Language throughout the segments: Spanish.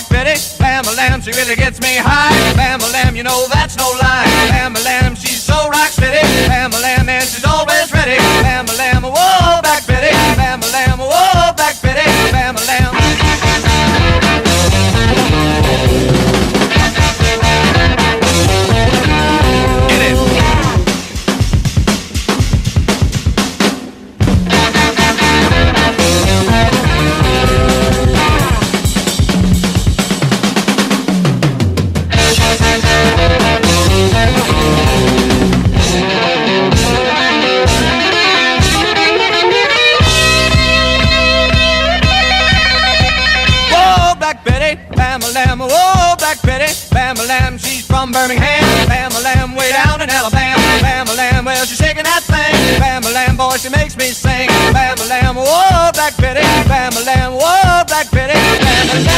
Black Betty, Bam-a-lam, she really gets me high. Bam-a-lam, you know that's no lie. Bam-a-lam, she's so rock steady. Bam-a-lam, and she's always ready. Bam-a-lam, whoa, Black Betty. Bam-a-lam, whoa, Black Betty. Bam-a-lam. Bam-a-lam, oh, Black Betty, Bam-a-lam, she's from Birmingham. Bam-a-lam, way down in Alabama. Bam-a-lam, well, she's shaking that thing. Bam-a-lam, boy, she makes me sing. Bam-a-lam, oh, Black Betty, Bam-a-lam, oh, Black Betty, Bam-a-lam.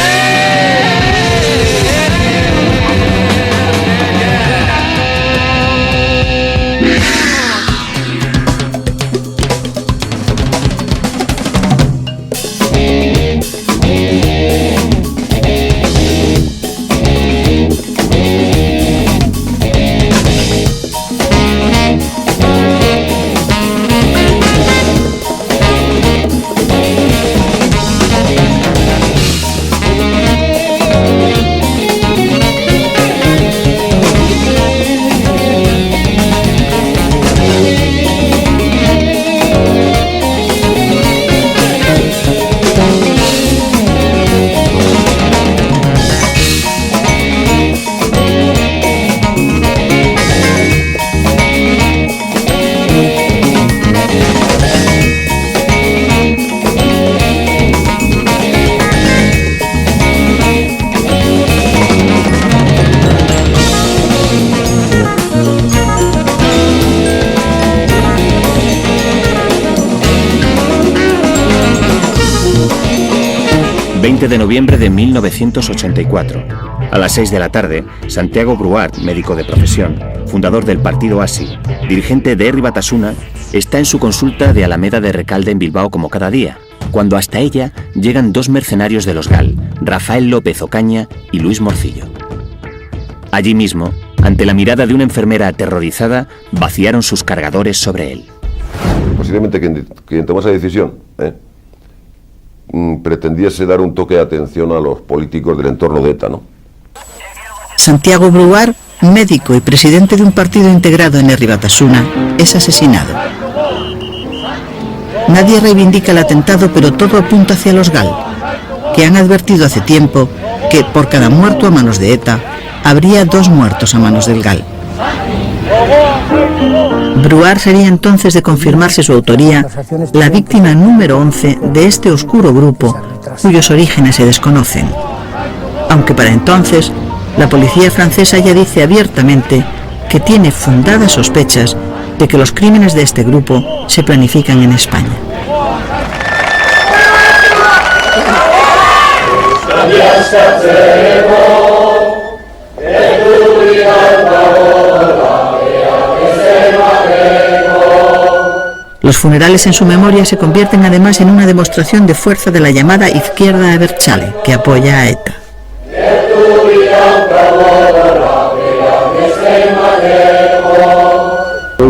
20 de noviembre de 1984. A las 6 de la tarde, Santiago Bruart, médico de profesión, fundador del partido ASI, dirigente de Herri Batasuna, está en su consulta de Alameda de Recalde en Bilbao como cada día, cuando hasta ella llegan dos mercenarios de los GAL, Rafael López Ocaña y Luis Morcillo. Allí mismo, ante la mirada de una enfermera aterrorizada, vaciaron sus cargadores sobre él. Posiblemente quien tomó esa decisión pretendiese dar un toque de atención a los políticos del entorno de ETA, ¿no? Santiago Bruart, médico y presidente de un partido integrado en Herri Batasuna, es asesinado. Nadie reivindica el atentado, pero todo apunta hacia los GAL, que han advertido hace tiempo que por cada muerto a manos de ETA, habría 2 muertos a manos del GAL. Bruart sería entonces, de confirmarse su autoría, la víctima número 11 de este oscuro grupo, cuyos orígenes se desconocen. Aunque para entonces, la policía francesa ya dice abiertamente que tiene fundadas sospechas de que los crímenes de este grupo se planifican en España. Los funerales en su memoria se convierten además en una demostración de fuerza de la llamada izquierda Abertzale, que apoya a ETA.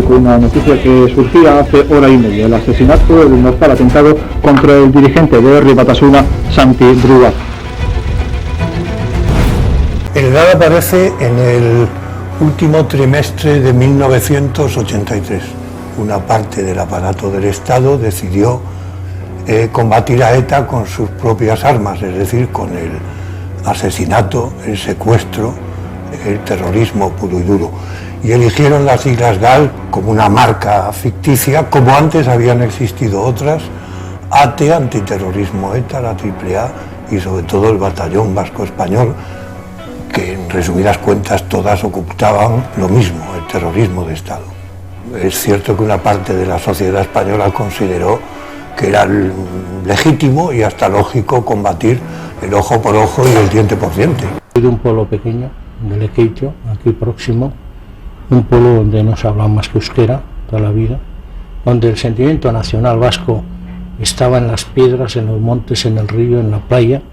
Una noticia que surgía hace hora y media: el asesinato, el mortal atentado contra el dirigente de Herri Batasuna, Santi Bruart. El GAL aparece en el último trimestre de 1983. Una parte del aparato del Estado decidió combatir a ETA con sus propias armas, es decir, con el asesinato, el secuestro, el terrorismo puro y duro. Y eligieron las siglas GAL como una marca ficticia, como antes habían existido otras: ATE, Antiterrorismo ETA, la AAA y sobre todo el Batallón Vasco Español, que en resumidas cuentas todas ocultaban lo mismo, el terrorismo de Estado. Es cierto que una parte de la sociedad española consideró que era legítimo y hasta lógico combatir el ojo por ojo y el diente por diente. Soy de un pueblo pequeño, de Lequeitio, aquí próximo, un pueblo donde no se habla más que euskera toda la vida, donde el sentimiento nacional vasco estaba en las piedras, en los montes, en el río, en la playa,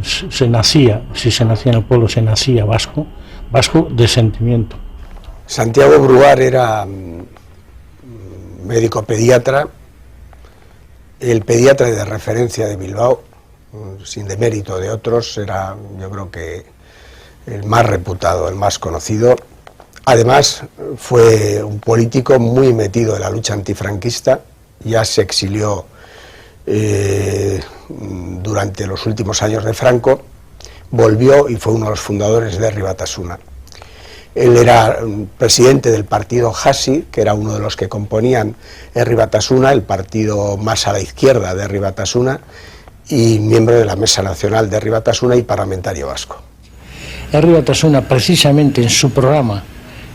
se nacía, si se nacía en el pueblo, se nacía vasco, vasco de sentimiento. Santiago Bruar era médico pediatra, el pediatra de referencia de Bilbao, sin demérito de otros, era, yo creo que el más reputado, el más conocido. Además, fue un político muy metido en la lucha antifranquista, ya se exilió durante los últimos años de Franco, volvió y fue uno de los fundadores de Herri Batasuna. Él era presidente del partido Hasi, que era uno de los que componían Herri Batasuna, el partido más a la izquierda de Herri Batasuna, y miembro de la Mesa Nacional de Herri Batasuna y parlamentario vasco. Herri Batasuna, precisamente en su programa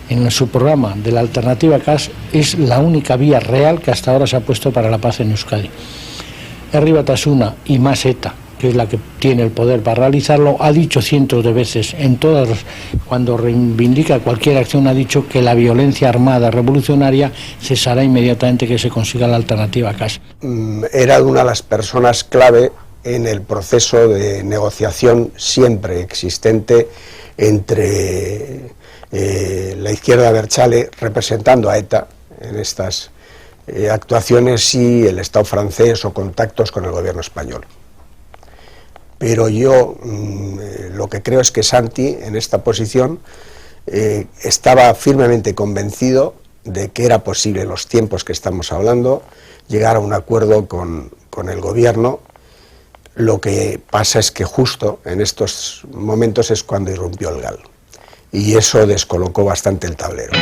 de la alternativa CAS, es la única vía real que hasta ahora se ha puesto para la paz en Euskadi. Herri Batasuna y más ETA, que es la que tiene el poder para realizarlo, ha dicho cientos de veces, cuando reivindica cualquier acción, ha dicho que la violencia armada revolucionaria cesará inmediatamente que se consiga la alternativa CAS. Era una de las personas clave en el proceso de negociación siempre existente entre la izquierda abertzale, representando a ETA en estas actuaciones, y el Estado francés o contactos con el gobierno español. Pero yo lo que creo es que Santi, en esta posición, estaba firmemente convencido de que era posible, en los tiempos que estamos hablando, llegar a un acuerdo con el gobierno. Lo que pasa es que justo en estos momentos es cuando irrumpió el GAL, y eso descolocó bastante el tablero.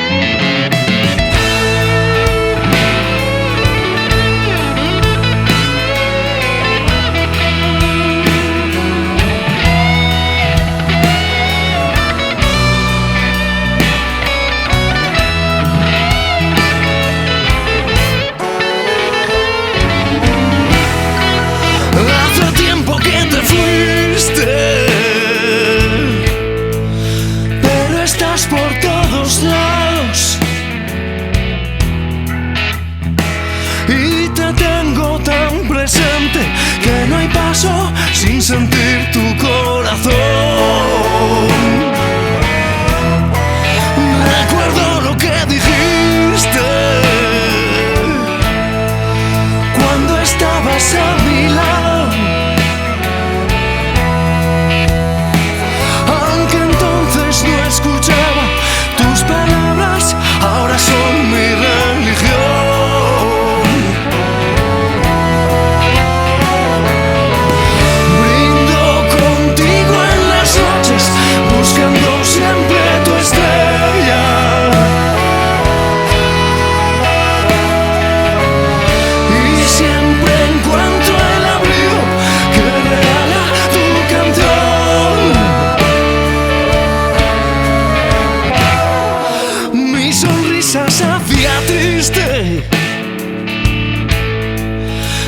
Que no hay paso sin sentir tu corazón. Recuerdo lo que dijiste cuando estabas a mi lado, aunque entonces no escuchaba tus palabras, ahora son mi religión.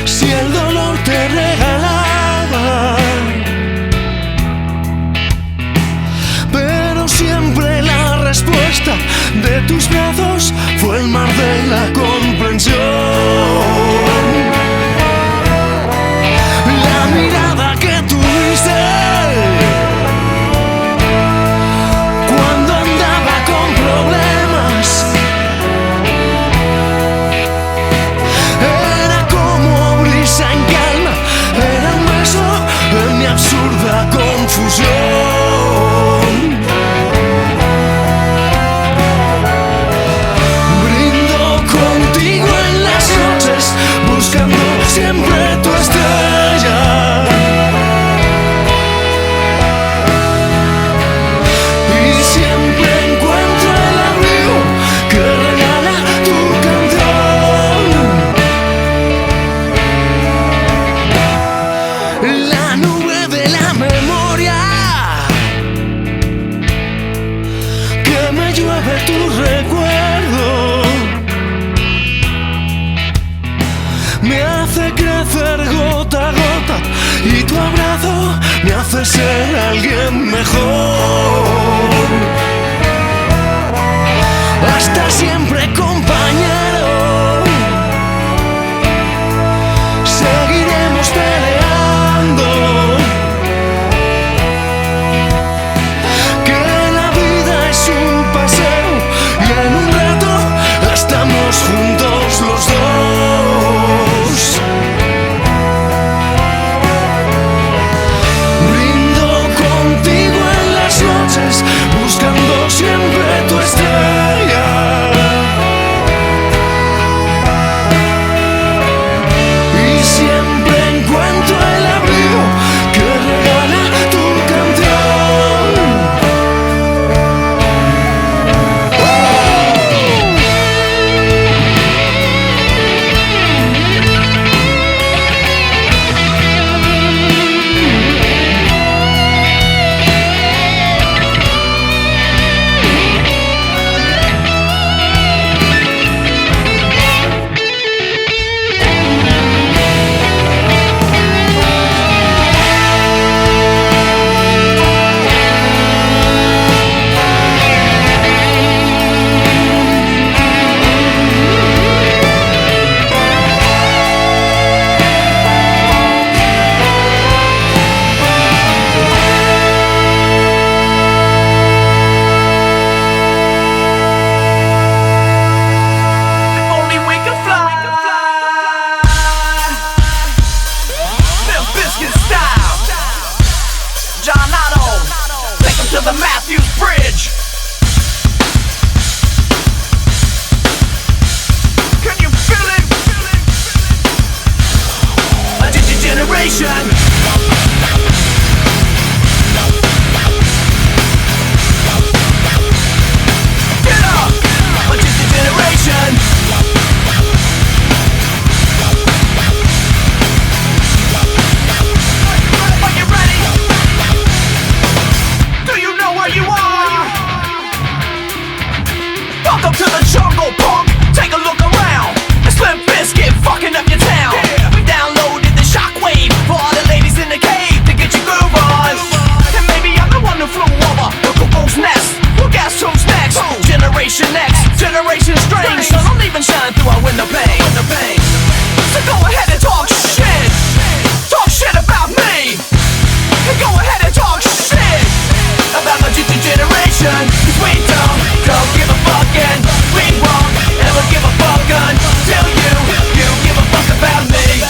Si el dolor te regalaba, pero siempre la respuesta de tus brazos fue el mar de la comprensión. La mirada que tuviste cuando andaba con problemas, en calma, era un beso en mi absurda confusión. Brindo contigo en las noches, buscando siempre tu estrella. Y siempre encuentro el abrigo que regala tu canción. La nube de la memoria que me llueve tu recuerdo me hace crecer gota a gota, y tu abrazo me hace ser alguien mejor. Hasta siempre, compañero, seguiremos peleando Matthews Bridge. Can you feel it? A generation. Get up! A generation. Are you ready? Do you know where you are? Welcome to the jungle, punk. Take a look around. It's Limp Bizkit fucking up your town. We downloaded the shockwave for all the ladies in the cave to get your groove on. And maybe I'm the one who flew over the cuckoo's nest. Well, guess who's next? Generation X, Generation Strange. So don't even shine through our window pane. So go ahead and talk shit. Talk shit about me. And go ahead and talk shit about my generation. 'Cause we don't give a fuck and we won't ever give a fuck until you give a fuck about me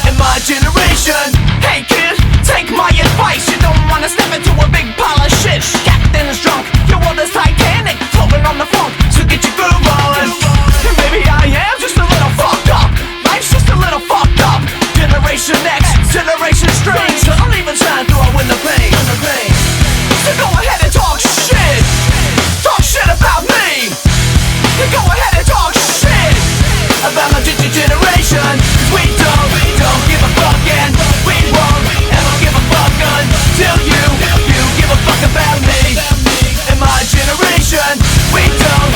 and my generation. Hey kid, take my advice. You don't wanna step into a big pile of shit. Captain is drunk, your world is Titanic, floating on the funk, so get your groove on. And maybe I am just a little fucked up. Life's just a little fucked up. Generation X, Generation Strange. So don't even shine through our window pane. So go ahead and talk shit. Talk shit about me. And go ahead and talk shit about my generation. 'Cause we don't give a fuck and we won't ever give a fuck until you give a fuck about me and my generation. We don't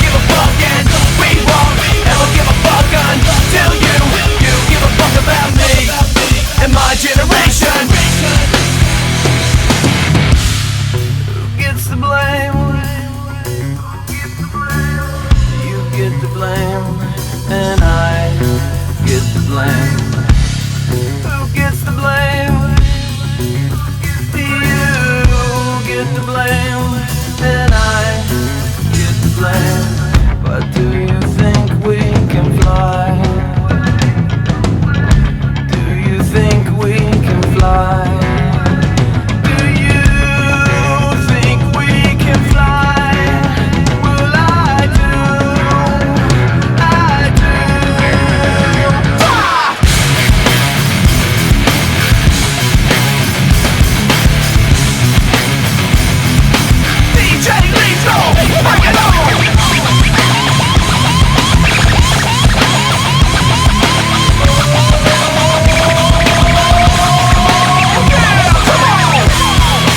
give a fuck and we won't ever give a fuck until you give a fuck about me and my generation. Who gets the blame? You get the blame, and I get the blame. Who gets the blame? You get the blame, and I get the blame. But do you think we can fly? Do you think we can fly? Do you think we can fly? Well, I do. Ah! DJ Lethal, bring it on!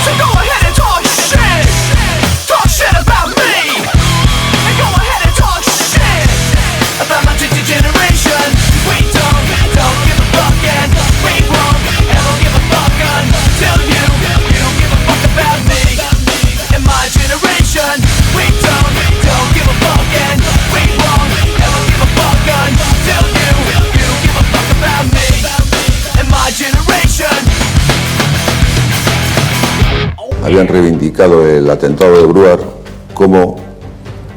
So go ahead and talk shit. Talk shit about me. And go ahead and talk shit about my generation. We don't give a fuck and we won't ever give a fuck until you give a fuck about me and my generation. We don't give a fuck and we won't ever give a fuck until you give a fuck about me and my generation. Habían reivindicado el atentado de Bruar como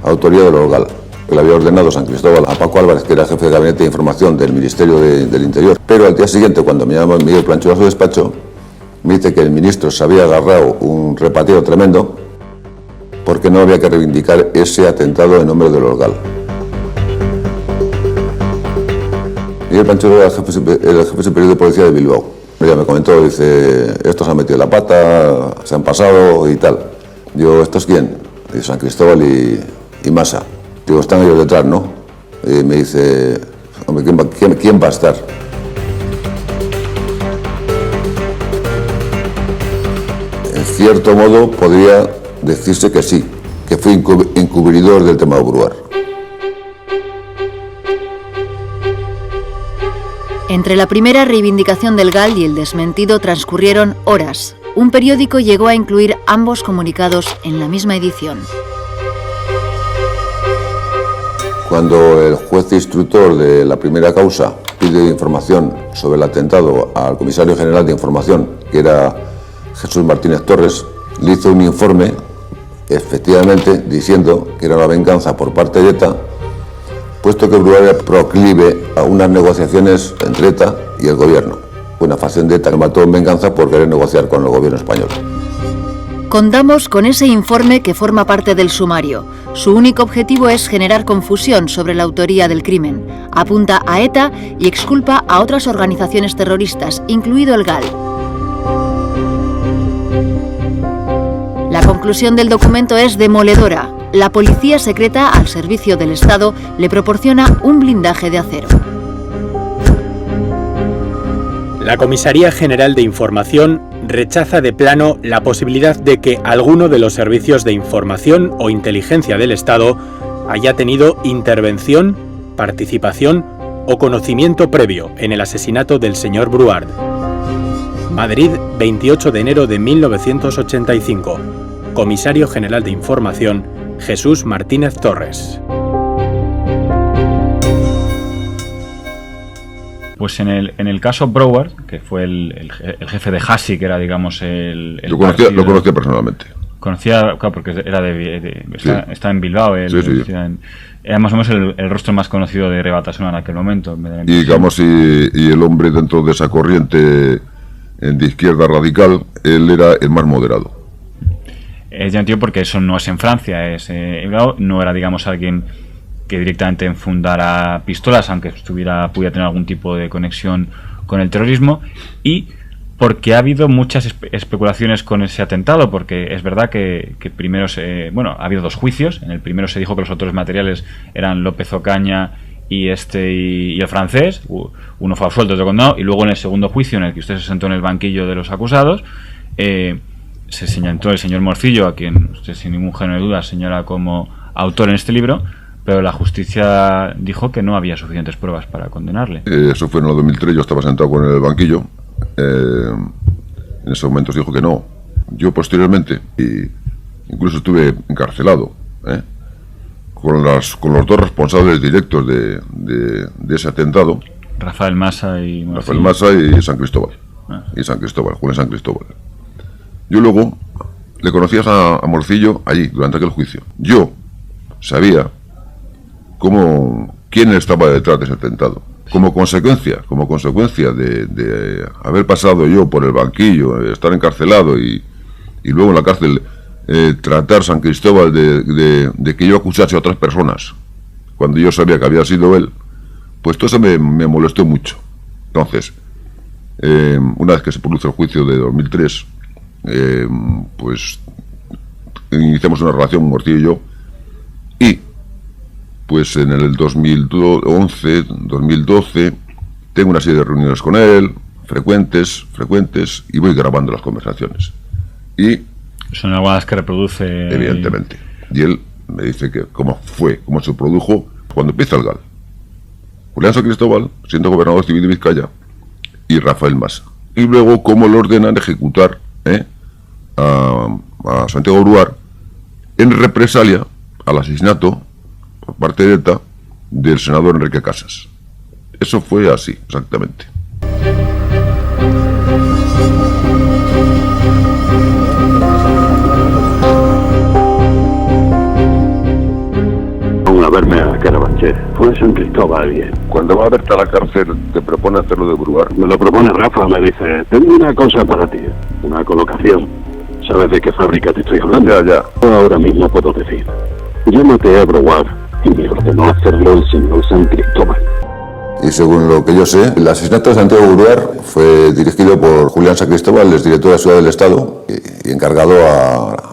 autoría de los GAL, que le había ordenado San Cristóbal a Paco Álvarez, que era jefe de gabinete de información del Ministerio del Interior. Pero al día siguiente, cuando me llama Miguel Planchón a su despacho, me dice que el ministro se había agarrado un repateo tremendo porque no había que reivindicar ese atentado en nombre de los GAL. Miguel Planchón era el jefe superior de policía de Bilbao. Ella me comentó, dice, estos han metido la pata, se han pasado y tal. Digo, ¿estos quién? Dice, San Cristóbal y Masa. Digo, están ellos detrás, ¿no? Y me dice, hombre, ¿quién va a estar? En cierto modo podría decirse que sí, que fui encubridor del tema de Bruar. Entre la primera reivindicación del GAL y el desmentido transcurrieron horas. Un periódico llegó a incluir ambos comunicados en la misma edición. Cuando el juez instructor de la primera causa pide información sobre el atentado al comisario general de información, que era Jesús Martínez Torres, le hizo un informe, efectivamente, diciendo que era una venganza por parte de ETA, puesto que Bruar era proclive a unas negociaciones entre ETA y el gobierno. Una facción de ETA que mató en venganza por querer negociar con el gobierno español. Contamos con ese informe que forma parte del sumario. Su único objetivo es generar confusión sobre la autoría del crimen. Apunta a ETA y exculpa a otras organizaciones terroristas, incluido el GAL. La conclusión del documento es demoledora. La policía secreta al servicio del Estado le proporciona un blindaje de acero. La Comisaría General de Información rechaza de plano la posibilidad de que alguno de los servicios de información o inteligencia del Estado haya tenido intervención, participación o conocimiento previo en el asesinato del señor Bruard. Madrid, 28 de enero de 1985. Comisario General de Información, Jesús Martínez Torres. Pues en el caso Broward, que fue el jefe de Hassi, que era, digamos, lo conocía personalmente. Conocía, claro, porque era está en Bilbao, era más o menos el rostro más conocido de Herri Batasuna en aquel momento. Y digamos, y el hombre dentro de esa corriente de izquierda radical, él era el más moderado. Es llamativo porque eso no es en Francia, no era, digamos, alguien que directamente enfundara pistolas, aunque pudiera tener algún tipo de conexión con el terrorismo, y porque ha habido muchas especulaciones con ese atentado, porque es verdad que primero ha habido dos juicios. En el primero se dijo que los autores materiales eran López Ocaña y el francés, uno fue absuelto, otro condenado, y luego en el segundo juicio, en el que usted se sentó en el banquillo de los acusados, se señaló el señor Morcillo, a quien usted sin ningún género de duda señala como autor en este libro, pero la justicia dijo que no había suficientes pruebas para condenarle. Eso fue en el 2003, yo estaba sentado con el banquillo, en ese momento se dijo que no. Yo posteriormente, incluso estuve encarcelado, con los dos responsables directos de ese atentado. Rafael Massa y San Cristóbal. Julián San Cristóbal. Yo luego le conocías a Morcillo allí, durante aquel juicio. Yo sabía quién estaba detrás de ese atentado. Como consecuencia de haber pasado yo por el banquillo, estar encarcelado y luego en la cárcel tratar San Cristóbal de que yo acusase a otras personas, cuando yo sabía que había sido él, pues todo eso me molestó mucho. Entonces, una vez que se produce el juicio de 2003, pues iniciamos una relación, Morcillo y yo, y pues en el 2011, 2012, tengo una serie de reuniones con él, frecuentes, y voy grabando las conversaciones. Y son algunas que reproduce. Evidentemente. Y él me dice que cómo se produjo cuando empieza el GAL. Julián San Cristóbal, siendo gobernador civil de Vizcaya, y Rafael Massa. Y luego cómo lo ordenan ejecutar a Santiago Bruard en represalia al asesinato por parte de ETA del senador Enrique Casas. Eso fue así, exactamente. A verme a Carabanchel. Fue San Cristóbal bien. Cuando va a verte a la cárcel, ¿te propone hacerlo de Bruard? Me lo propone Rafa, me dice, tengo una cosa para ti, una colocación. ¿Sabes de qué fábrica te estoy hablando? Ya. Ahora mismo puedo decir. Llámate a Bruard y me ordenó hacerlo el señor San Cristóbal. Y según lo que yo sé, el asesinato de Santiago Bruard fue dirigido por Julián San Cristóbal, exdirector de la Ciudad del Estado, y encargado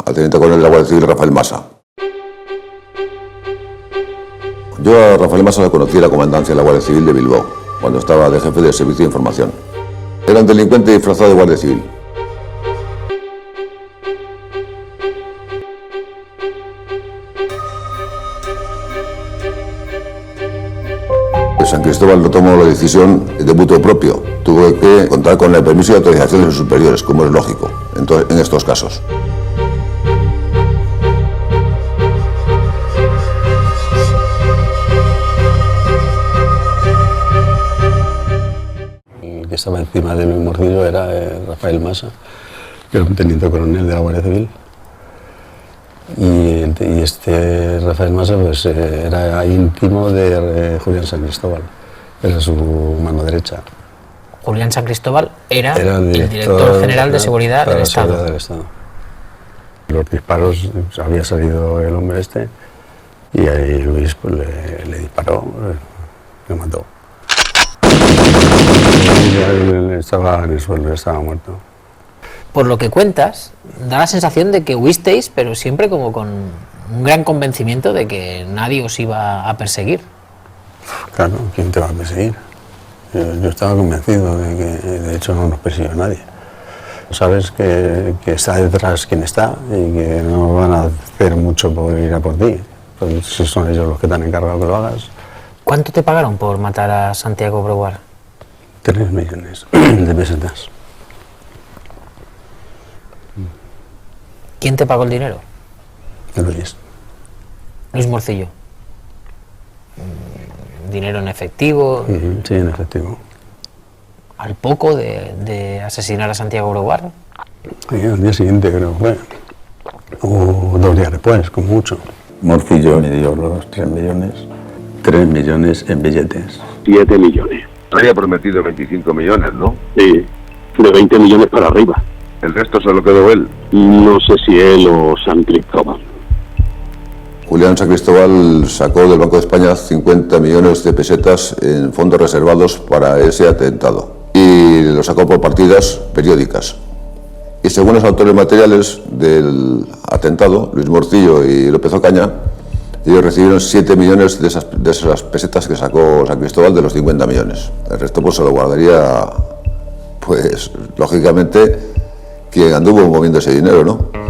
al teniente coronel de la Guardia Civil, Rafael Massa. Yo a Rafael Massa lo conocí en la comandancia de la Guardia Civil de Bilbao, cuando estaba de jefe del Servicio de Información. Era un delincuente disfrazado de Guardia Civil. San Cristóbal no tomó la decisión de mutuo propio. Tuvo que contar con el permiso y autorización de sus superiores, como es lógico en estos casos. El que estaba encima de Luis Morcillo era Rafael Massa, que era un teniente coronel de la Guardia Civil. Y este Rafael Massa pues, era íntimo de Julián San Cristóbal, era su mano derecha. Julián San Cristóbal era el director general de Seguridad del Estado. los disparos, había salido el hombre este y ahí Luis pues, le disparó, le mató. Y él estaba en el suelo, estaba muerto. Por lo que cuentas, da la sensación de que huisteis, pero siempre como con un gran convencimiento de que nadie os iba a perseguir. Claro, ¿quién te va a perseguir? Yo estaba convencido de que de hecho no nos persiguió nadie. Sabes que está detrás quien está y que no van a hacer mucho por ir a por ti. Pues si son ellos los que te han encargado que lo hagas. ¿Cuánto te pagaron por matar a Santiago Brouard? 3 millones de pesetas. ¿Quién te pagó el dinero? Luis. Luis Morcillo. ¿Dinero en efectivo? Sí, en efectivo. ¿Al poco de asesinar a Santiago Brouard? Sí, al día siguiente creo que fue. O 2 días después, con mucho. Morcillo me dio los 3 millones. 3 millones en billetes. 7 millones. Había prometido 25 millones, ¿no? Sí, de 20 millones para arriba. ¿El resto se lo quedó él? No sé si él o San Cristóbal. Julián San Cristóbal sacó del Banco de España 50 millones de pesetas en fondos reservados para ese atentado y lo sacó por partidas periódicas. Y según los autores materiales del atentado, Luis Morcillo y López Ocaña, ellos recibieron 7 millones de esas pesetas que sacó San Cristóbal de los 50 millones. El resto pues se lo guardaría, pues lógicamente, quien anduvo moviendo ese dinero, ¿no?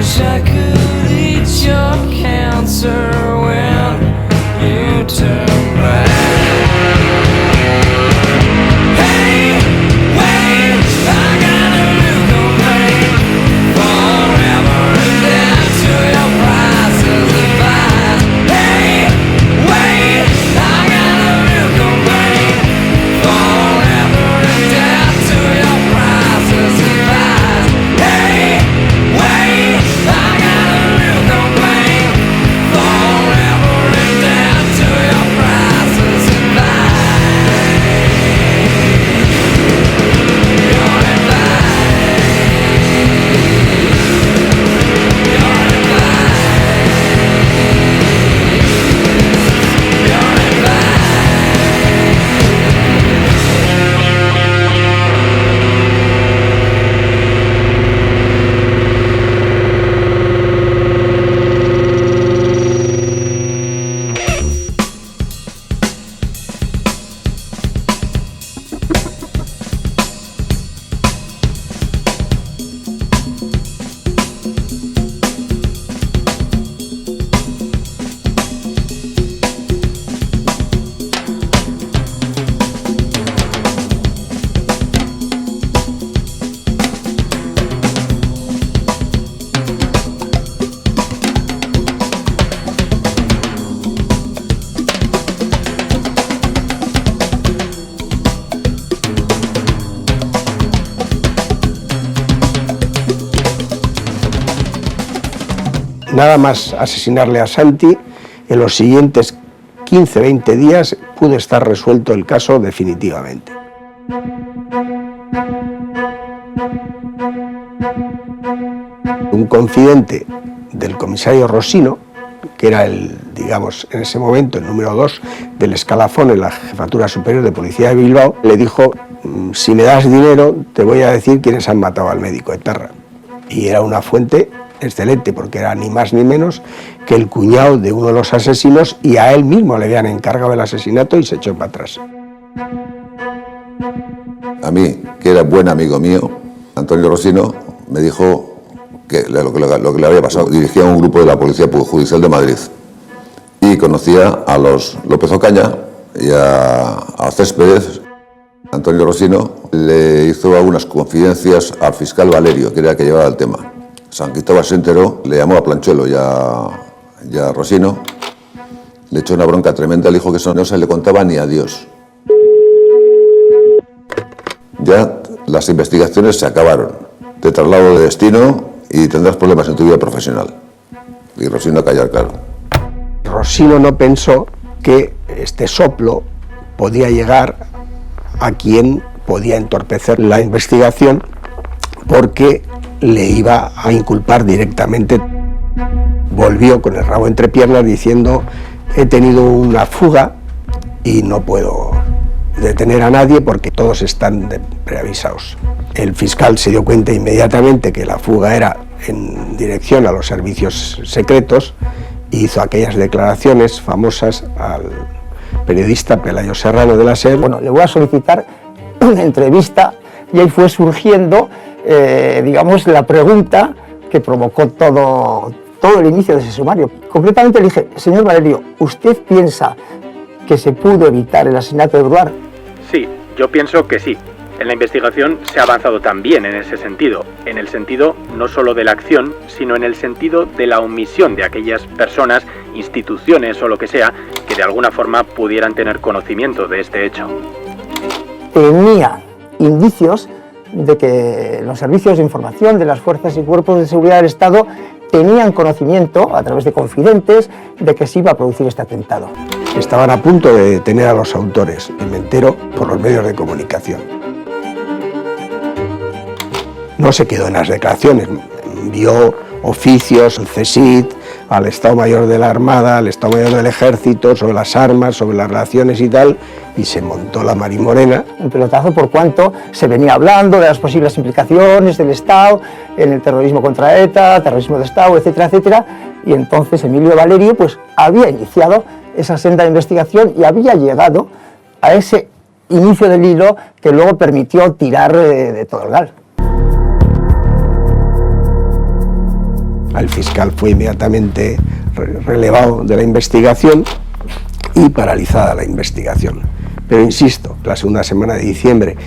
wish I could eat your cancer when you turn back. Hey, wait, I got a new complaint. Forever and down to your prices advised. Hey, wait, I got a new complaint. Forever and down to your prices advised. Hey, wait, I got a new complaint. Forever and down to your prices advised. You're Nada más asesinarle a Santi, en los siguientes 15-20 días pudo estar resuelto el caso definitivamente. Un confidente del comisario Rosino, que era el, digamos, en ese momento el número 2 del escalafón en la Jefatura Superior de Policía de Bilbao, le dijo: si me das dinero te voy a decir quiénes han matado al médico de Terra. Y era una fuente excelente, porque era ni más ni menos que el cuñado de uno de los asesinos, y a él mismo le habían encargado el asesinato y se echó para atrás. A mí, que era buen amigo mío, Antonio Rosino, me dijo que lo que le había pasado. Dirigía un grupo de la Policía Judicial de Madrid y conocía a los López Ocaña y a Céspedes. Antonio Rosino le hizo algunas confidencias al fiscal Valerio, que era el que llevaba el tema. San Cristóbal se enteró, le llamó a Planchuelo y a Rosino, le echó una bronca tremenda, le dijo que eso no se le contaba ni a Dios. Ya las investigaciones se acabaron, te traslado de destino y tendrás problemas en tu vida profesional. Y Rosino a callar, claro. Rosino no pensó que este soplo podía llegar a quien podía entorpecer la investigación, porque le iba a inculpar directamente. Volvió con el rabo entre piernas diciendo: he tenido una fuga y no puedo detener a nadie porque todos están preavisados. El fiscal se dio cuenta inmediatamente que la fuga era en dirección a los servicios secretos y hizo aquellas declaraciones famosas al periodista Pelayo Serrano de la SER. Bueno, le voy a solicitar una entrevista, y ahí fue surgiendo digamos, la pregunta que provocó todo el inicio de ese sumario. Concretamente le dije: señor Valerio, ¿usted piensa que se pudo evitar el asesinato de Bruart? Sí, yo pienso que sí. En la investigación se ha avanzado también en ese sentido, en el sentido no solo de la acción, sino en el sentido de la omisión de aquellas personas, instituciones o lo que sea, que de alguna forma pudieran tener conocimiento de este hecho. Tenía indicios de que los servicios de información de las fuerzas y cuerpos de seguridad del Estado tenían conocimiento, a través de confidentes, de que se iba a producir este atentado. Estaban a punto de detener a los autores, y me entero por los medios de comunicación. No se quedó en las declaraciones, envió oficios al CSIC, al Estado Mayor de la Armada, al Estado Mayor del Ejército, sobre las armas, sobre las relaciones y tal, y se montó la marimorena. Un pelotazo por cuanto se venía hablando de las posibles implicaciones del Estado en el terrorismo contra ETA, terrorismo de Estado, etcétera, etcétera, y entonces Emilio Valerio pues había iniciado esa senda de investigación y había llegado a ese inicio del hilo que luego permitió tirar de todo el gal. El fiscal fue inmediatamente relevado de la investigación y paralizada la investigación. Pero insisto, la segunda semana de diciembre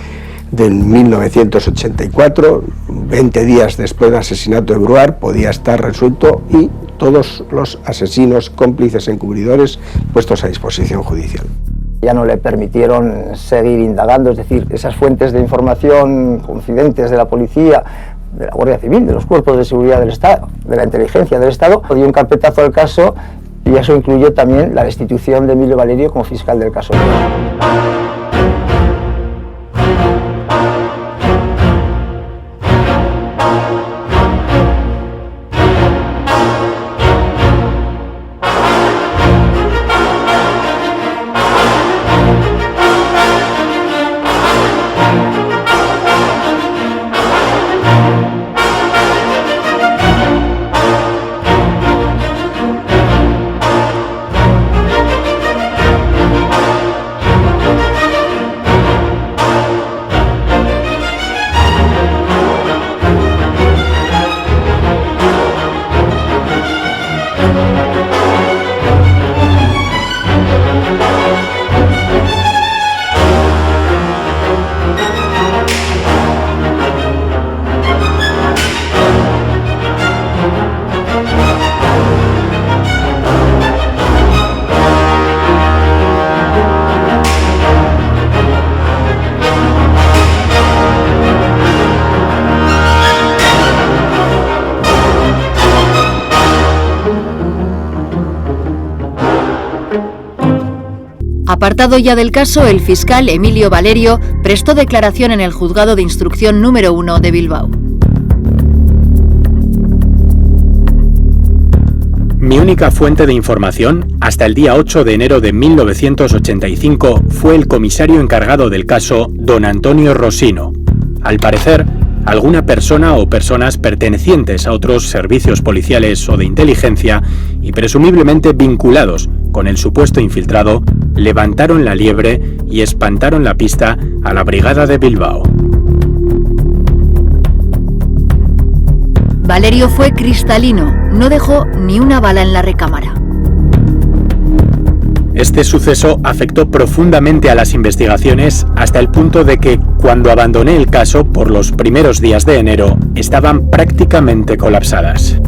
del 1984, 20 días después del asesinato de Bruart, podía estar resuelto y todos los asesinos, cómplices, encubridores puestos a disposición judicial. Ya no le permitieron seguir indagando, es decir, esas fuentes de información confidentes de la policía, de la Guardia Civil, de los cuerpos de seguridad del Estado, de la inteligencia del Estado, dio un carpetazo al caso y eso incluyó también la destitución de Emilio Valerio como fiscal del caso. Apartado ya del caso, el fiscal Emilio Valerio prestó declaración en el Juzgado de Instrucción número 1 de Bilbao. Mi única fuente de información, hasta el día 8 de enero de 1985, fue el comisario encargado del caso, don Antonio Rosino. Al parecer, alguna persona o personas pertenecientes a otros servicios policiales o de inteligencia y presumiblemente vinculados con el supuesto infiltrado, levantaron la liebre y espantaron la pista a la brigada de Bilbao. Valerio fue cristalino, no dejó ni una bala en la recámara. Este suceso afectó profundamente a las investigaciones hasta el punto de que, cuando abandoné el caso por los primeros días de enero, estaban prácticamente colapsadas.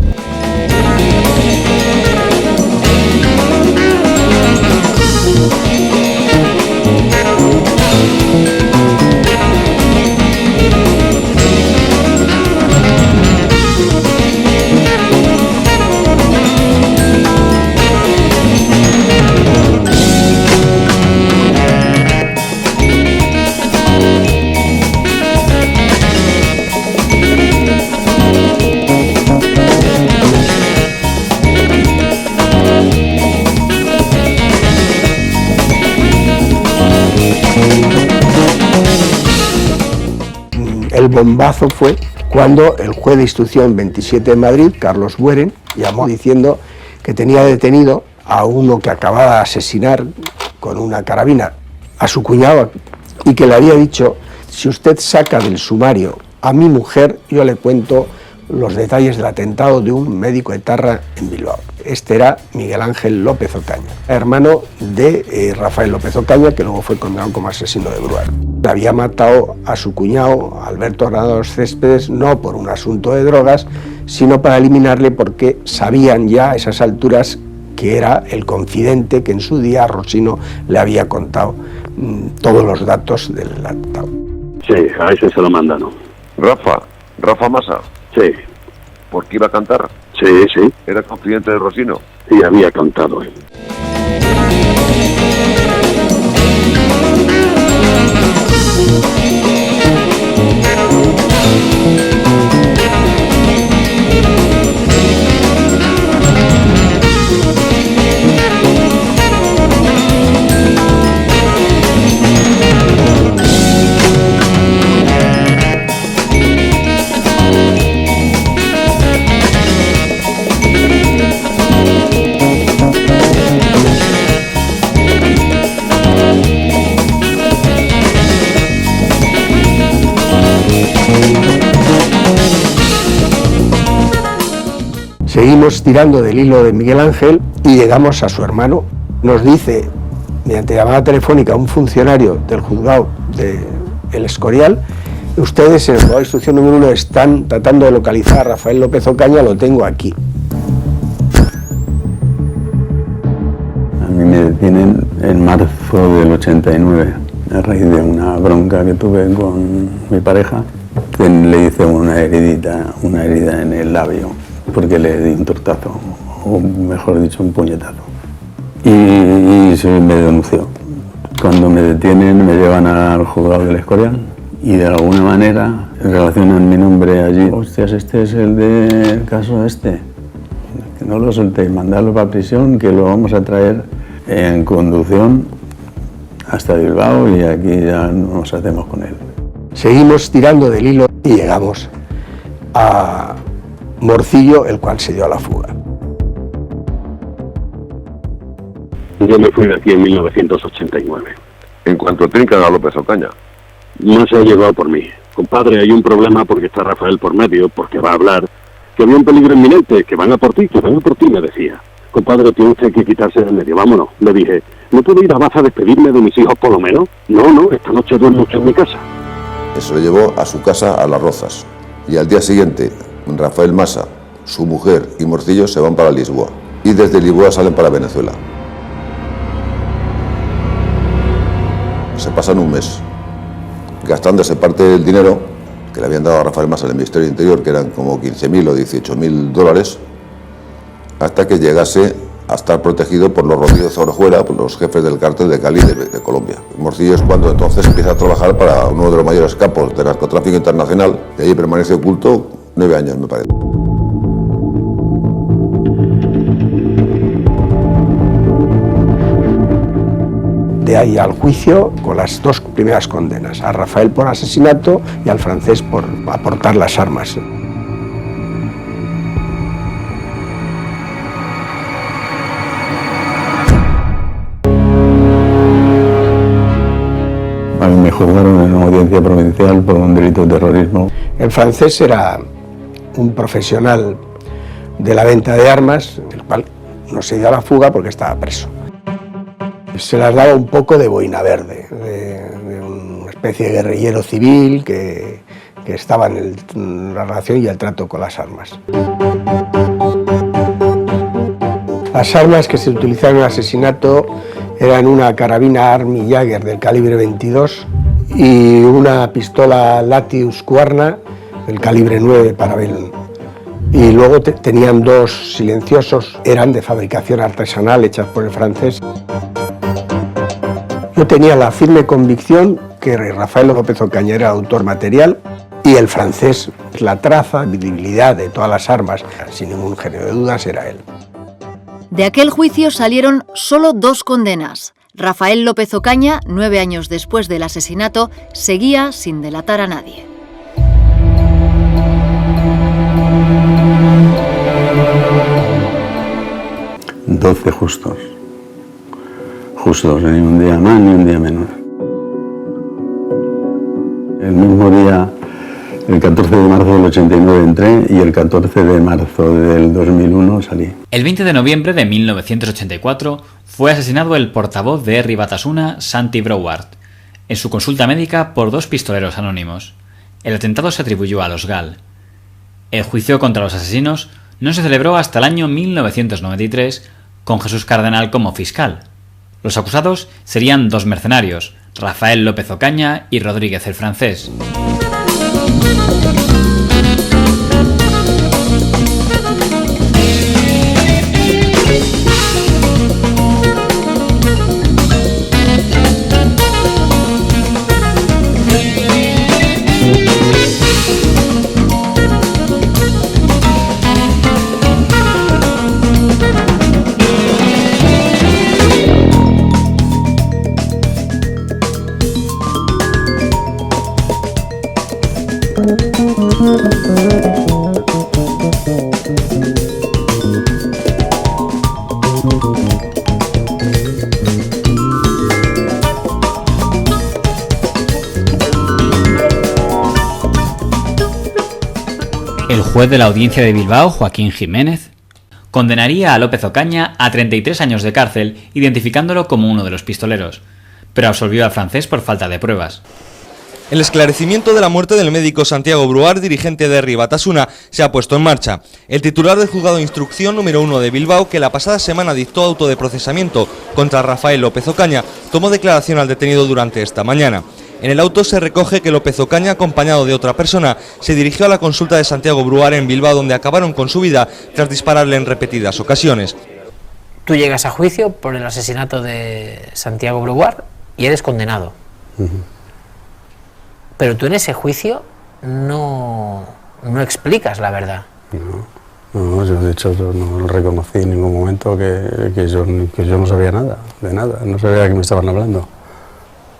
El bombazo fue cuando el juez de instrucción 27 de Madrid, Carlos Bueren, llamó diciendo que tenía detenido a uno que acababa de asesinar con una carabina a su cuñado y que le había dicho: si usted saca del sumario a mi mujer, yo le cuento los detalles del atentado de un médico etarra en Bilbao. Este era Miguel Ángel López Ocaña, hermano de Rafael López Ocaña, que luego fue condenado como asesino de Bruart. Había matado a su cuñado, Alberto Granados Céspedes, no por un asunto de drogas, sino para eliminarle porque sabían ya a esas alturas que era el confidente que en su día Rosino le había contado todos los datos del atentado. Sí, a ese se lo mandan, ¿no? Rafa Massa. Sí. ¿Por qué iba a cantar? Sí, sí. ¿Era confidente de Rosino? Sí, había cantado él. Seguimos tirando del hilo de Miguel Ángel y llegamos a su hermano. Nos dice, mediante llamada telefónica, un funcionario del juzgado de El Escorial: ustedes en el juzgado de instrucción número 1 están tratando de localizar a Rafael López Ocaña, lo tengo aquí. A mí me detienen en marzo del 89, a raíz de una bronca que tuve con mi pareja, que le hice una herida en el labio, porque le di un tortazo, o mejor dicho, un puñetazo. Y se me denunció. Cuando me detienen me llevan al juzgado del Escorial y de alguna manera relacionan mi nombre allí. Hostias, este es el del caso este. Que no lo soltéis, mandadlo para prisión, que lo vamos a traer en conducción hasta Bilbao y aquí ya nos hacemos con él. Seguimos tirando del hilo y llegamos a Morcillo, el cual se dio a la fuga. Yo me fui de aquí en 1989. En cuanto trincan a López Ocaña. No se ha llevado por mí. Compadre, hay un problema porque está Rafael por medio, porque va a hablar, que había un peligro inminente, que van a por ti, me decía. Compadre, tiene usted que quitarse del medio, vámonos. Le dije, ¿no puedo ir a Baza a despedirme de mis hijos por lo menos? No, esta noche duermo mucho en mi casa. Se lo llevó a su casa a Las Rozas. Y al día siguiente, Rafael Masa, su mujer y Morcillo se van para Lisboa. Y desde Lisboa salen para Venezuela. Se pasan un mes gastándose parte del dinero que le habían dado a Rafael Masa al Ministerio del Interior, que eran como 15.000 o 18.000 dólares, hasta que llegase a estar protegido por los Rodríguez Orejuela, por los jefes del cártel de Cali de Colombia. Morcillo es cuando entonces empieza a trabajar para uno de los mayores capos de narcotráfico internacional, y allí permanece oculto 9 años, me parece. De ahí al juicio con las dos primeras condenas, a Rafael por asesinato y al francés por aportar las armas. A mí me juzgaron en una audiencia provincial por un delito de terrorismo. El francés era un profesional de la venta de armas, el cual no se dio a la fuga porque estaba preso. Se las daba un poco de boina verde, de una especie de guerrillero civil que estaba en la relación y el trato con las armas. Las armas que se utilizaron en el asesinato eran una carabina Army Jagger del calibre 22 y una pistola Latius Cuarna del calibre 9 Parabellum. Y luego tenían dos silenciosos, eran de fabricación artesanal, hechas por el francés. Yo tenía la firme convicción que Rafael López Ocaña era autor material y el francés, la traza, visibilidad de todas las armas, sin ningún género de dudas, era él. De aquel juicio salieron solo 2 condenas. Rafael López Ocaña, 9 años después del asesinato, seguía sin delatar a nadie. $12 justos. Justos, ni un día más ni un día menos. El mismo día, el 14 de marzo del 89 entré y el 14 de marzo del 2001 salí. El 20 de noviembre de 1984 fue asesinado el portavoz de Herri Batasuna, Santi Brouard, en su consulta médica por 2 pistoleros anónimos. El atentado se atribuyó a los GAL. El juicio contra los asesinos no se celebró hasta el año 1993, con Jesús Cardenal como fiscal. Los acusados serían 2 mercenarios, Rafael López Ocaña y Rodríguez el francés. El juez de la Audiencia de Bilbao, Joaquín Jiménez, condenaría a López Ocaña a 33 años de cárcel, identificándolo como uno de los pistoleros, pero absolvió al francés por falta de pruebas. El esclarecimiento de la muerte del médico Santiago Bruart, dirigente de Herri Batasuna, se ha puesto en marcha. El titular del Juzgado de Instrucción número 1 de Bilbao, que la pasada semana dictó auto de procesamiento contra Rafael López Ocaña, tomó declaración al detenido durante esta mañana. En el auto se recoge que López Ocaña, acompañado de otra persona, se dirigió a la consulta de Santiago Bruart en Bilbao, donde acabaron con su vida tras dispararle en repetidas ocasiones. Tú llegas a juicio por el asesinato de Santiago Bruart y eres condenado. Pero tú en ese juicio no explicas la verdad. No, yo de hecho no reconocí en ningún momento que yo no sabía nada, de nada, no sabía de qué me estaban hablando.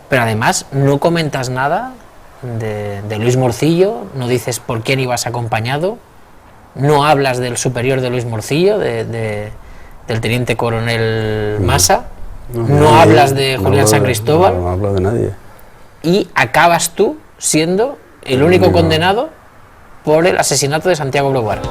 Pero además no comentas nada de Luis Morcillo, no dices por quién ibas acompañado, no hablas del superior de Luis Morcillo, del teniente coronel Massa, no hablas de Julián San Cristóbal. No hablo de nadie. Y acabas tú siendo el único condenado por el asesinato de Santiago Bruart.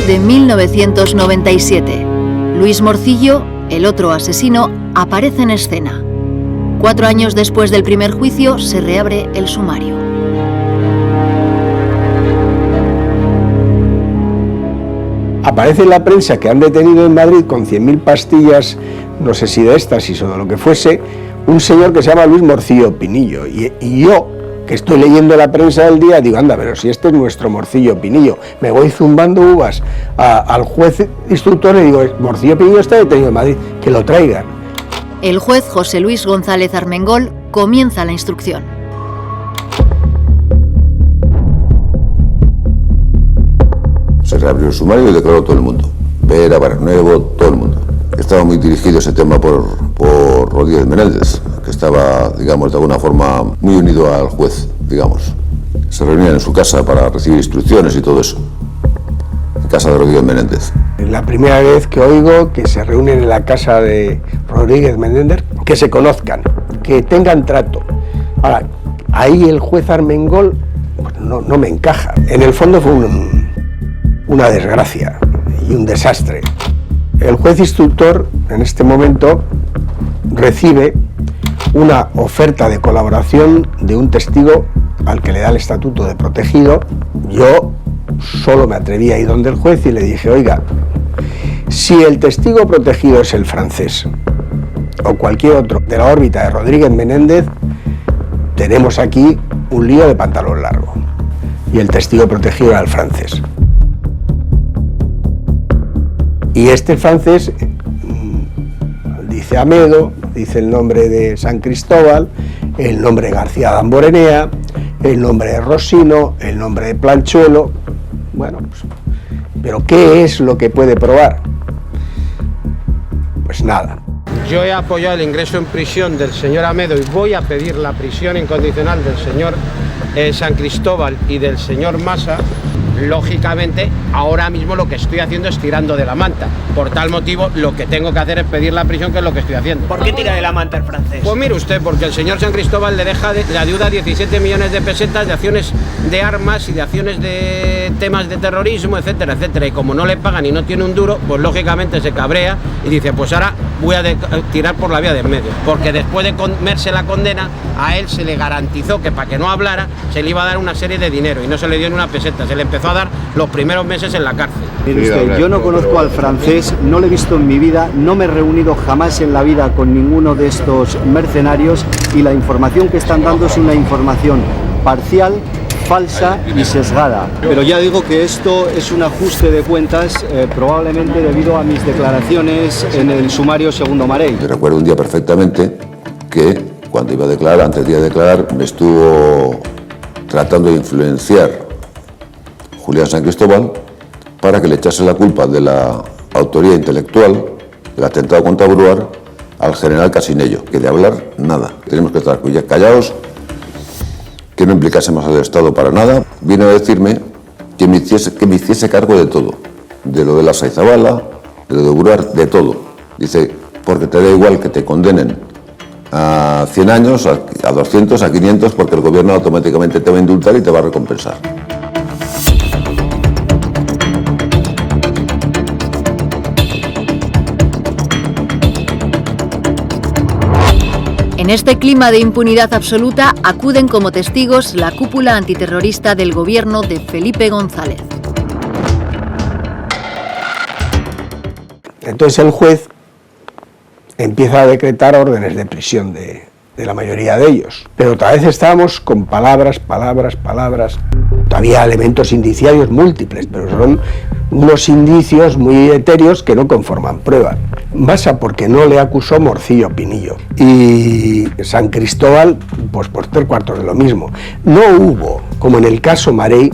De 1997. Luis Morcillo, el otro asesino, aparece en escena. 4 años después del primer juicio se reabre el sumario. Aparece en la prensa que han detenido en Madrid con 100.000 pastillas, no sé si de éxtasis o de lo que fuese, un señor que se llama Luis Morcillo Pinillo. Y yo, que estoy leyendo la prensa del día, digo, anda, pero si este es nuestro Morcillo Pinillo, me voy zumbando uvas al juez instructor y digo, Morcillo Pinillo está detenido en Madrid, que lo traigan. El juez José Luis González Armengol comienza la instrucción. Se reabrió el sumario y declaró todo el mundo. Vera, Barnuevo, todo el mundo. Estaba muy dirigido ese tema por Rodríguez Menéndez, que estaba, digamos, de alguna forma muy unido al juez, digamos. Se reunían en su casa para recibir instrucciones y todo eso. En casa de Rodríguez Menéndez. Es la primera vez que oigo que se reúnen en la casa de Rodríguez Menéndez, que se conozcan, que tengan trato. Ahora, ahí el juez Armengol pues no me encaja. En el fondo fue una desgracia y un desastre. El juez instructor en este momento recibe una oferta de colaboración de un testigo al que le da el estatuto de protegido. Yo solo me atreví a ir donde el juez y le dije, oiga, si el testigo protegido es el francés o cualquier otro de la órbita de Rodríguez Menéndez, tenemos aquí un lío de pantalón largo. Y el testigo protegido era el francés. Y este francés dice Amedo, dice el nombre de San Cristóbal, el nombre de García Damborenea, el nombre de Rosino, el nombre de Planchuelo. Bueno, pues, ¿pero qué es lo que puede probar? Pues nada. Yo he apoyado el ingreso en prisión del señor Amedo y voy a pedir la prisión incondicional del señor San Cristóbal y del señor Massa. Lógicamente, ahora mismo lo que estoy haciendo es tirando de la manta. Por tal motivo, lo que tengo que hacer es pedir la prisión, que es lo que estoy haciendo. ¿Por qué tira de la manta el francés? Pues mire usted, porque el señor San Cristóbal le deja de la deuda 17 millones de pesetas de acciones de armas y de acciones de temas de terrorismo, etcétera, etcétera. Y como no le pagan y no tiene un duro, pues lógicamente se cabrea y dice, pues ahora voy a tirar por la vía de en medio. Porque después de comerse la condena, a él se le garantizó que para que no hablara, se le iba a dar una serie de dinero y no se le dio ni una peseta. Se le empezó a dar los primeros meses en la cárcel. Mire usted, yo no conozco al francés, no lo he visto en mi vida, no me he reunido jamás en la vida con ninguno de estos mercenarios y la información que están dando es una información parcial, falsa y sesgada. Pero ya digo que esto es un ajuste de cuentas probablemente debido a mis declaraciones en el sumario segundo Marey. Yo recuerdo un día perfectamente que cuando iba a declarar, antes de ir a declarar, me estuvo tratando de influenciar Julián San Cristóbal para que le echase la culpa de la autoría intelectual del atentado contra Bruar al general Casinello, que de hablar nada. Tenemos que estar callados, que no implicásemos al Estado para nada. Vino a decirme que me hiciese cargo de todo, de lo de la Saizabala, de lo de Bruar, de todo. Dice, porque te da igual que te condenen a 100 años, a 200, a 500, porque el gobierno automáticamente te va a indultar y te va a recompensar. En este clima de impunidad absoluta acuden como testigos la cúpula antiterrorista del gobierno de Felipe González. Entonces el juez empieza a decretar órdenes de prisión de la mayoría de ellos. Pero otra vez estábamos con palabras. Todavía elementos indiciarios múltiples, pero son unos indicios muy etéreos que no conforman pruebas. Masa porque no le acusó Morcillo Pinillo. Y San Cristóbal, pues por 3/4 de lo mismo. No hubo, como en el caso Marey,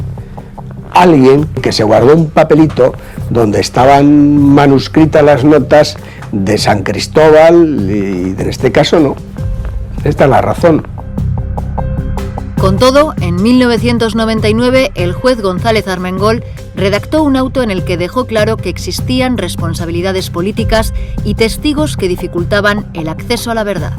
alguien que se guardó un papelito donde estaban manuscritas las notas de San Cristóbal y en este caso no. Esta es la razón. Con todo, en 1999 el juez González Armengol redactó un auto en el que dejó claro que existían responsabilidades políticas y testigos que dificultaban el acceso a la verdad.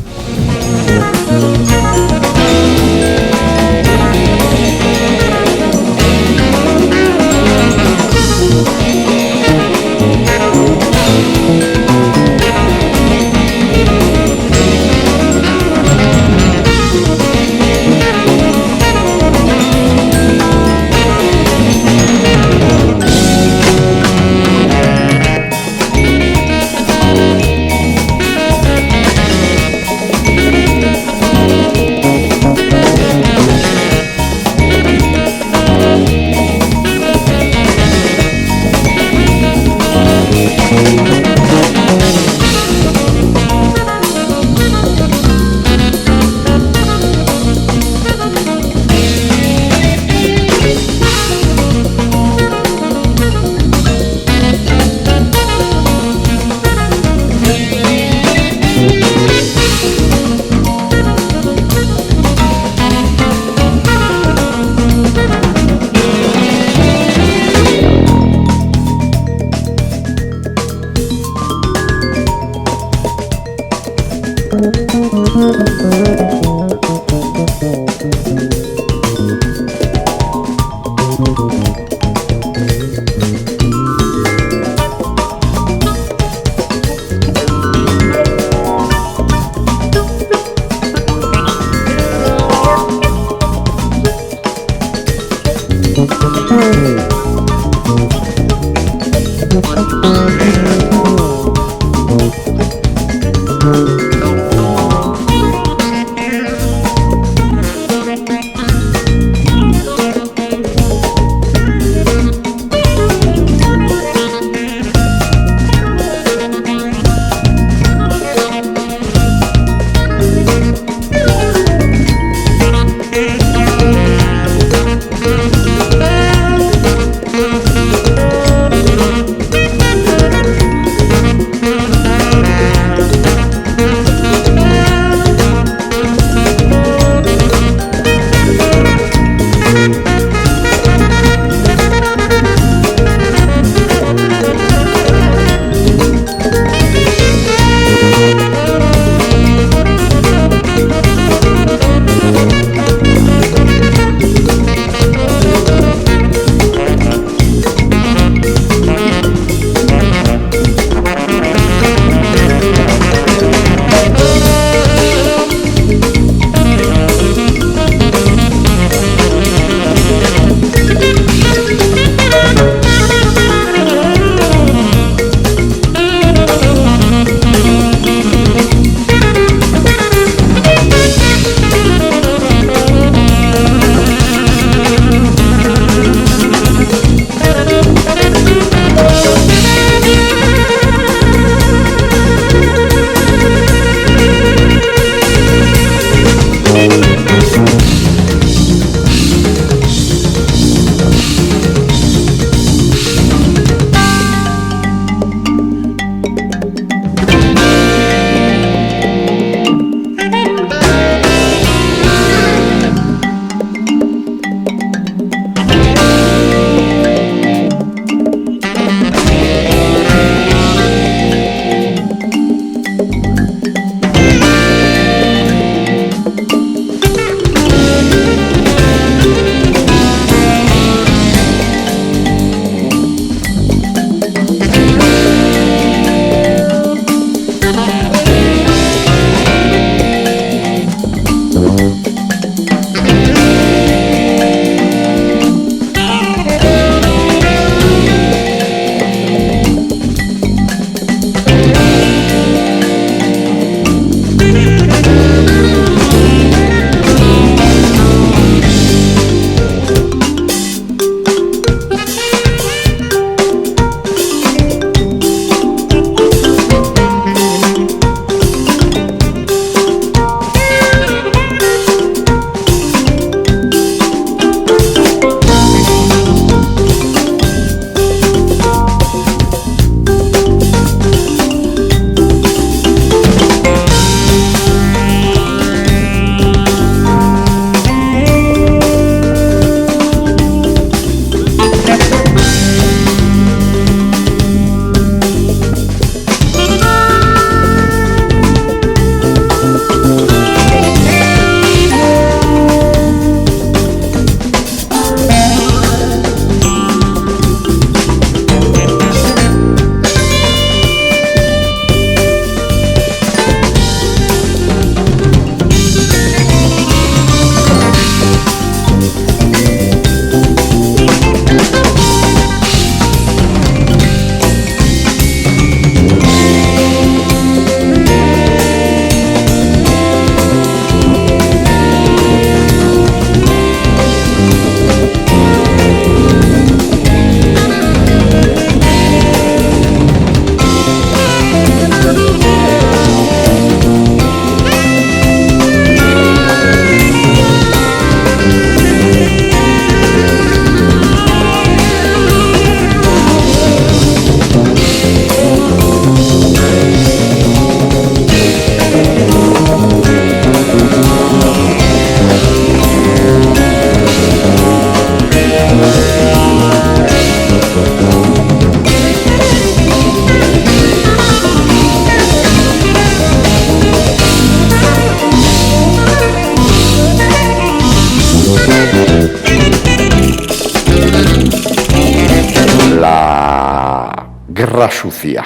guerra sucia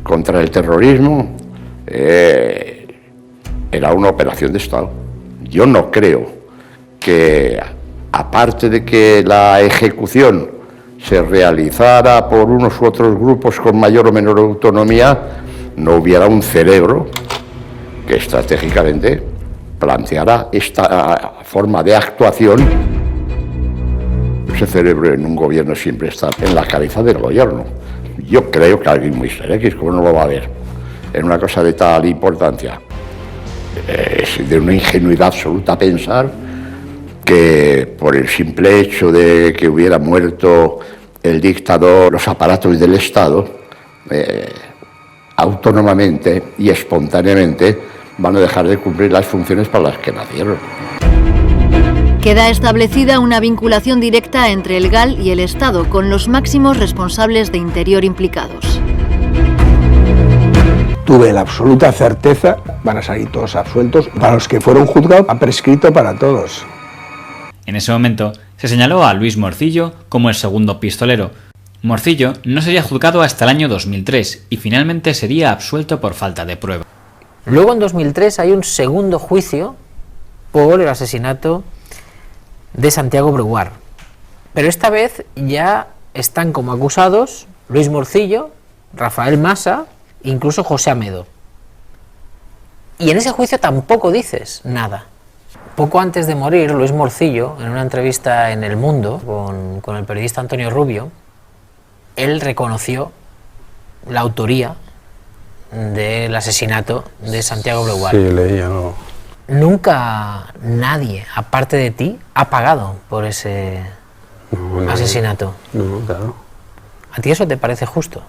contra el terrorismo era una operación de Estado. Yo no creo que, aparte de que la ejecución se realizara por unos u otros grupos con mayor o menor autonomía, no hubiera un cerebro que estratégicamente planteara esta forma de actuación. Ese cerebro en un gobierno siempre está en la cabeza del gobierno. Yo creo que alguien muy X, ¿cómo no lo va a ver? En una cosa de tal importancia. Es de una ingenuidad absoluta pensar que por el simple hecho de que hubiera muerto el dictador, los aparatos del Estado, autónomamente y espontáneamente van a dejar de cumplir las funciones para las que nacieron. Queda establecida una vinculación directa entre el GAL y el Estado, con los máximos responsables de Interior implicados. Tuve la absoluta certeza, van a salir todos absueltos. Para los que fueron juzgados, ha prescrito para todos. En ese momento se señaló a Luis Morcillo como el segundo pistolero. Morcillo no sería juzgado hasta el año 2003 y finalmente sería absuelto por falta de prueba. Luego en 2003 hay un segundo juicio por el asesinato de Santiago Breguard. Pero esta vez ya están como acusados Luis Morcillo, Rafael Masa, incluso José Amedo. Y en ese juicio tampoco dices nada. Poco antes de morir, Luis Morcillo, en una entrevista en El Mundo con el periodista Antonio Rubio, él reconoció la autoría del asesinato de Santiago Breguard. Sí, leí algo. Nunca nadie, aparte de ti, ha pagado por ese asesinato. No, claro. ¿A ti eso te parece justo?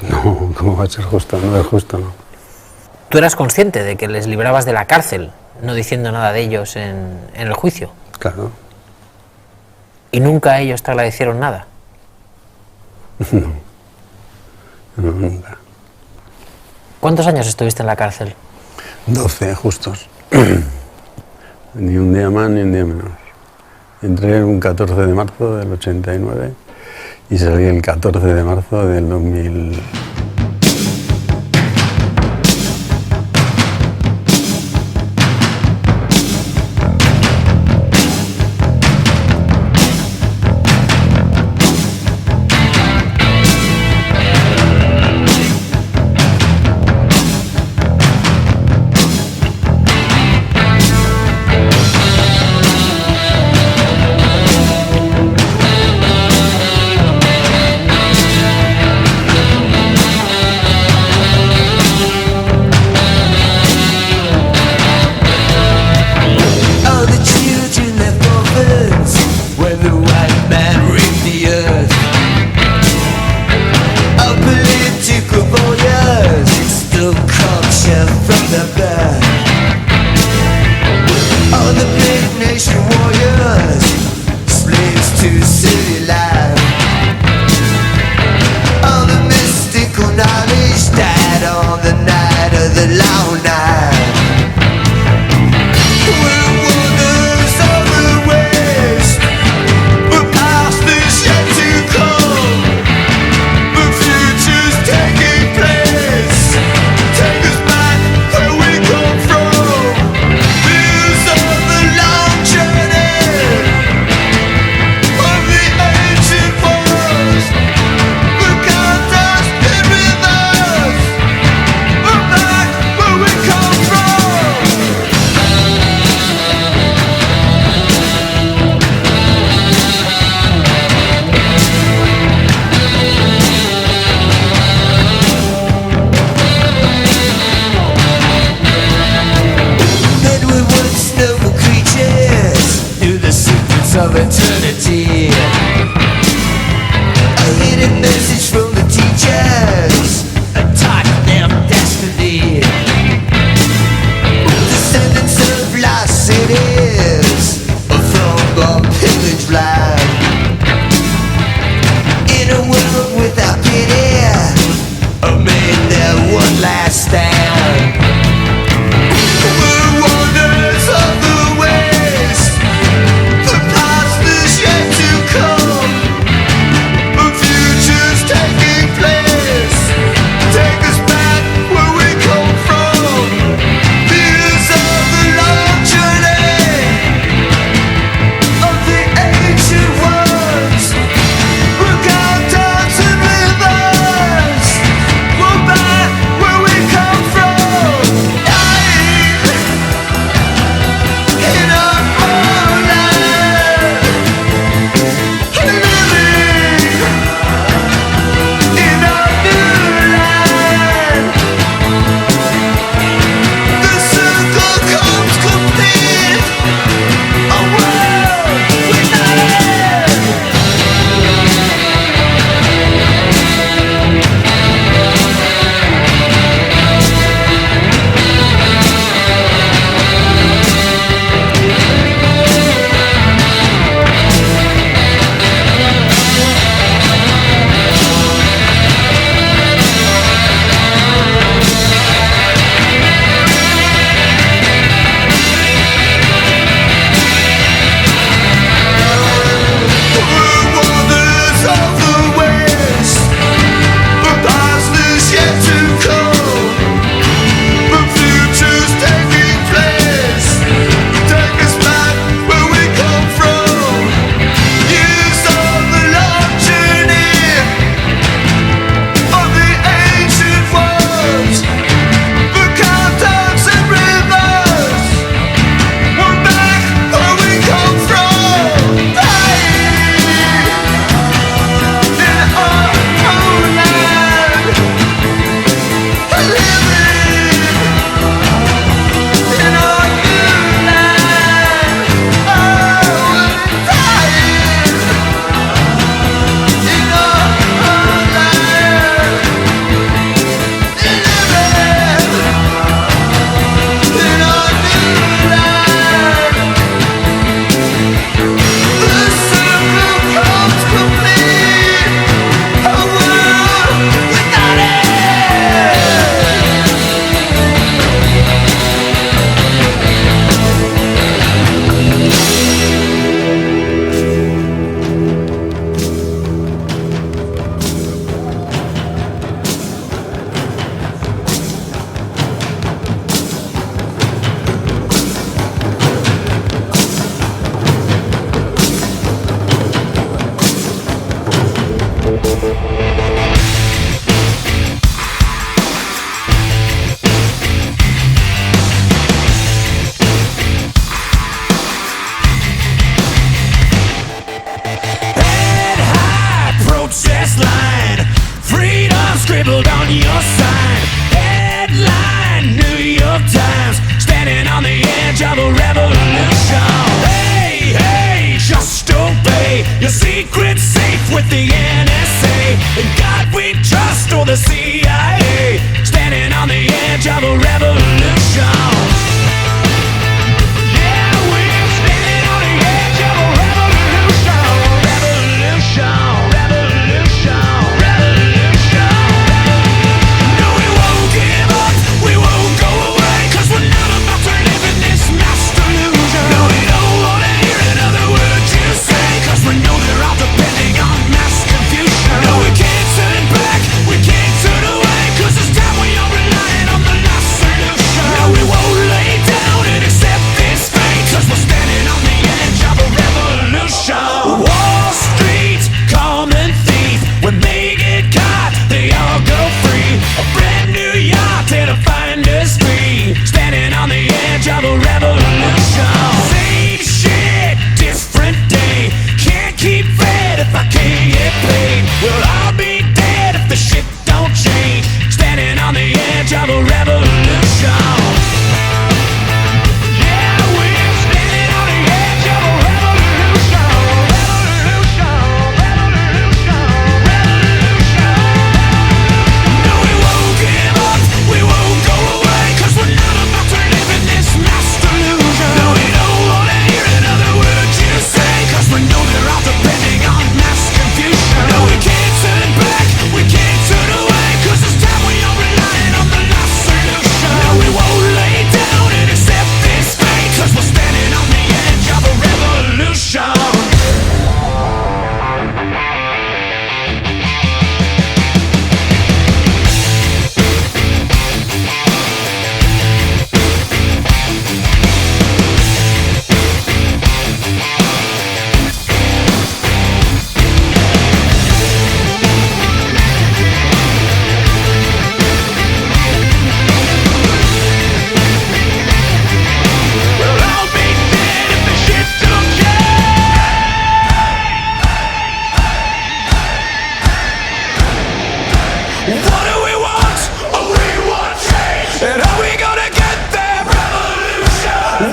No, ¿cómo va a ser justo? No es justo, no. Tú eras consciente de que les librabas de la cárcel, no diciendo nada de ellos en el juicio. Claro. ¿Y nunca ellos te agradecieron nada? No, nunca. ¿Cuántos años estuviste en la cárcel? 12 justos. Ni un día más ni un día menos. Entré un 14 de marzo del 89 y salí el 14 de marzo del 2000.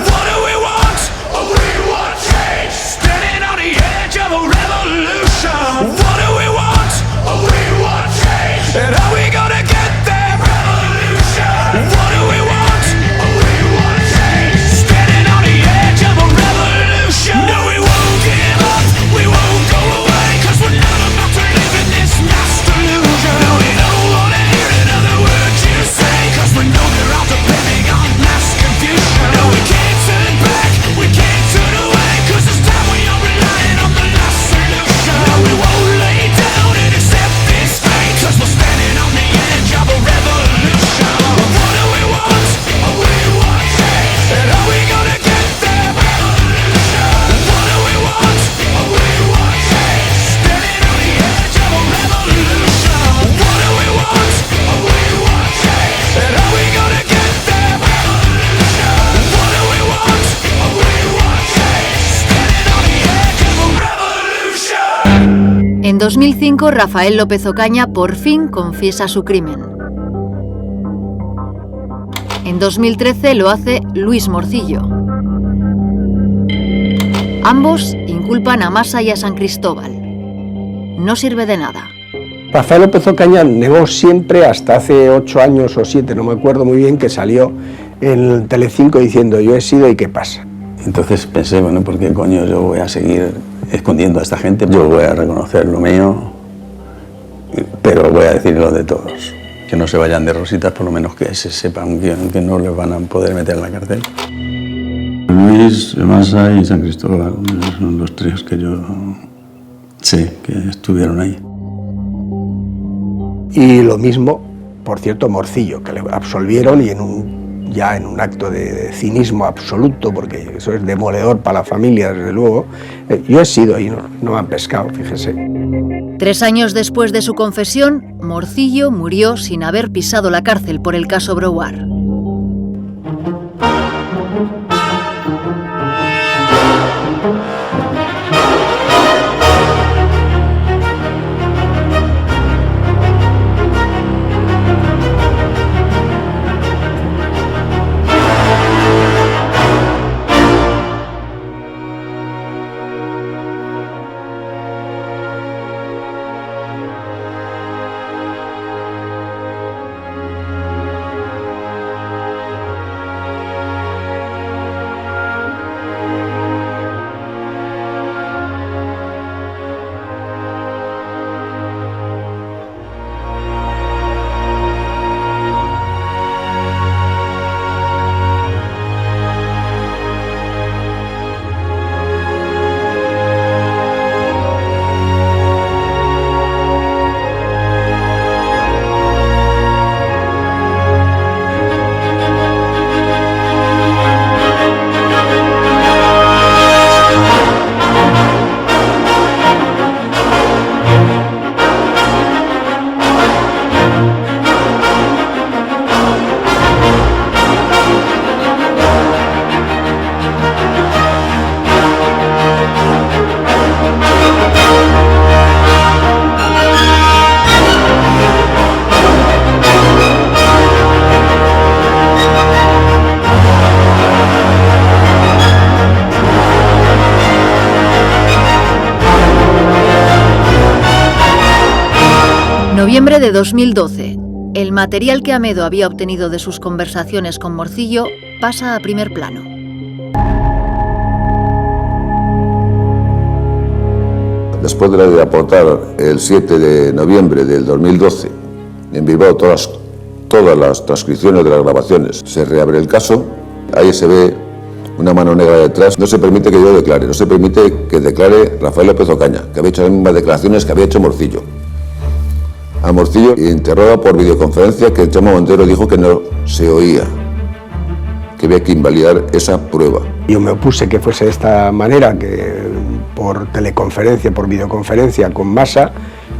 What do we want? We want change. Standing on the edge of a revolution. What do we want? We want change. And are we gonna get there? Revolution. What do we want? We want change. Standing on the edge of a revolution. No, we won't give up. We won't go away. 'Cause we're not about to live in this mass delusion. No, we don't wanna hear another word you say. 'Cause we know they're all depending on mass confusion. No, we can't turn back. We can't turn away. 'Cause this time we are relying on the last solution. No, we won't lay down and accept this fate. 'Cause we're standing on the edge of a revolution. What do we want? We want change. And are we gonna get there? Revolution. What do we want? We want change. Standing on the edge of a revolution. What do we want? We want change. And are we gonna get there? Revolution. What do we want? We want change. Standing on the edge of a revolution. En 2005, Rafael López Ocaña por fin confiesa su crimen. En 2013 lo hace Luis Morcillo. Ambos inculpan a Masa y a San Cristóbal. No sirve de nada. Rafael López Ocaña negó siempre, hasta hace 8 años o 7, no me acuerdo muy bien, que salió en Telecinco diciendo yo he sido y qué pasa. Entonces pensé, bueno, ¿por qué coño yo voy a seguir escondiendo a esta gente? Yo voy a reconocer lo mío, pero voy a decir lo de todos. Que no se vayan de rositas, por lo menos que se sepan que no les van a poder meter en la cárcel. Luis, Masa y San Cristóbal son los 3 que yo sé que estuvieron ahí. Y lo mismo, por cierto, Morcillo, que le absolvieron y ya en un acto de cinismo absoluto, porque eso es demoledor para la familia, desde luego. Yo he sido y no me han pescado, fíjese. 3 años después de su confesión, Morcillo murió sin haber pisado la cárcel por el caso Brouard. Noviembre de 2012. El material que Amedo había obtenido de sus conversaciones con Morcillo pasa a primer plano. Después de aportar el 7 de noviembre del 2012 en Bilbao todas las transcripciones de las grabaciones, se reabre el caso, ahí se ve una mano negra detrás. No se permite que yo declare, no se permite que declare Rafael López Ocaña, que había hecho las mismas declaraciones que había hecho Morcillo. A Morcillo interroga por videoconferencia que el Chamo Montero dijo que no se oía, que había que invalidar esa prueba. Yo me opuse que fuese de esta manera, que por teleconferencia, por videoconferencia con Masa,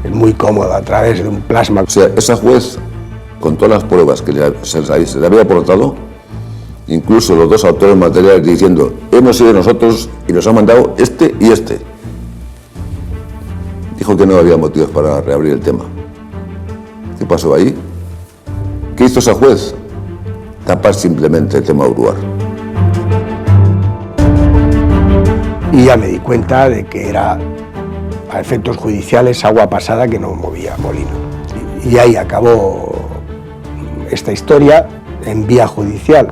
es muy cómodo a través de un plasma. O sea, esa juez, con todas las pruebas que se le había aportado, incluso los 2 autores materiales diciendo hemos sido nosotros y nos han mandado este y este, dijo que no había motivos para reabrir el tema. ¿Qué pasó ahí? ¿Qué hizo esa juez? Tapar simplemente el tema Brouard. y ya me di cuenta de que era, a efectos judiciales, agua pasada que no movía molino. Y ahí acabó esta historia en vía judicial.